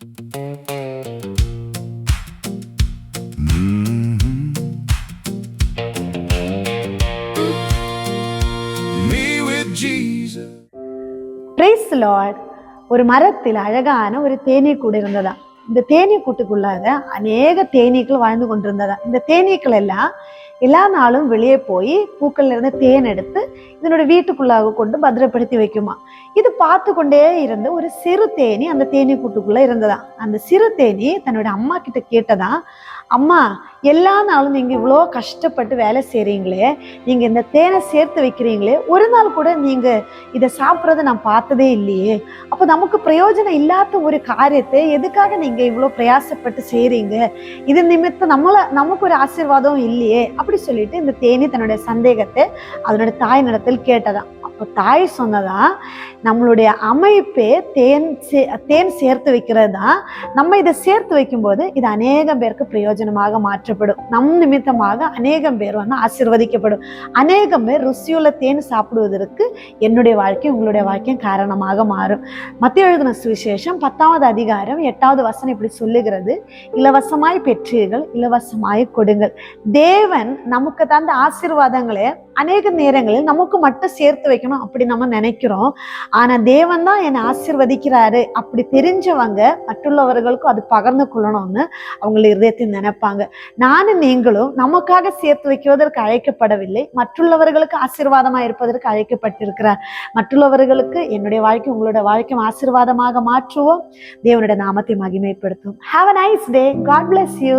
Praise the Lord. ஒரு மரத்தில் அழகான ஒரு தேனீ கூடு இருந்ததா. இந்த தேனீ கூட்டுக்குள்ளாக அநேக தேனீக்கள் வாழ்ந்து கொண்டிருந்ததா. இந்த தேனீக்கள் எல்லாம் எல்லா நாளும் வெளியே போய் பூக்கள்ல இருந்து தேன் எடுத்து இதனோட வீட்டுக்குள்ளாக கொண்டு பத்திரப்படுத்தி வைக்குமா. இது பார்த்து கொண்டே இருந்த ஒரு சிறு தேனி அந்த தேனீ கூட்டுக்குள்ள இருந்ததா. அந்த சிறு தேனி தன்னோட அம்மா கிட்ட கேட்டதா, அம்மா, எல்லா நாளும் நீங்க இவ்வளோ கஷ்டப்பட்டு வேலை செய்றீங்களே, நீங்க இந்த தேனை சேர்த்து வைக்கிறீங்களே, ஒரு நாள் கூட நீங்க இதை சாப்பிட்றத நான் பார்த்ததே இல்லையே. அப்போ நமக்கு பிரயோஜனம் இல்லாத ஒரு காரியத்தை எதுக்காக நீங்க இவ்வளோ பிரயாசப்பட்டு செய்றீங்க? இது நிமித்தம் நமக்கு ஒரு ஆசீர்வாதம் இல்லையே அப்படி சொல்லிட்டு இந்த தேனி தன்னுடைய சந்தேகத்தை அதனோட தாய் நடத்தில் கேட்டதா. அப்போ தாய் சொன்னதா, நம்மளுடைய அமைப்பே தேன் சேர்த்து வைக்கிறது தான். நம்ம இதை சேர்த்து வைக்கும்போது இது அநேகம் பேருக்கு பிரயோஜனமாக மாற்றப்படும். நம் நிமித்தமாக அநேகம் பேர் ஆசீர்வதிக்கப்படும். அநேகம் பேர் ருசியுள்ள தேன் சாப்பிடுவதற்கு என்னுடைய வாழ்க்கை உங்களுடைய வாழ்க்கையும் காரணமாக மாறும். மத்தேயு எழுதின சுவிசேஷம் 10வது அதிகாரம் 8வது வசனம் இப்படி சொல்லுகிறது, இலவசமாய் பெற்றீர்கள், இலவசமாய் கொடுங்கள். தேவன் நமக்கு தந்த ஆசீர்வாதங்களே அநேக நேரங்களில் நமக்கு மட்டும் சேர்த்து வைக்கணும் அப்படி நம்ம நினைக்கிறோம். ஆனா தேவன் தான் என்னை ஆசீர்வதிக்கிறாரு அப்படி தெரிஞ்சவங்க மற்றுள்ளவர்களுக்கும் அது பகிர்ந்து கொள்ளணும்னு அவங்கள இதயத்தில் நினைப்பாங்க. நானும் நீங்களும் நமக்காக சேர்த்து வைக்குவதற்கு அழைக்கப்படவில்லை, மற்றுள்ளவர்களுக்கு ஆசீர்வாதமா இருப்பதற்கு அழைக்கப்பட்டிருக்கிறார். மற்றுள்ளவர்களுக்கு என்னுடைய வாழ்க்கை உங்களுடைய வாழ்க்கையும் ஆசீர்வாதமாக மாற்றுவோம். தேவனுடைய நாமத்தை மகிமைப்படுத்தும். Have a nice day. God bless you.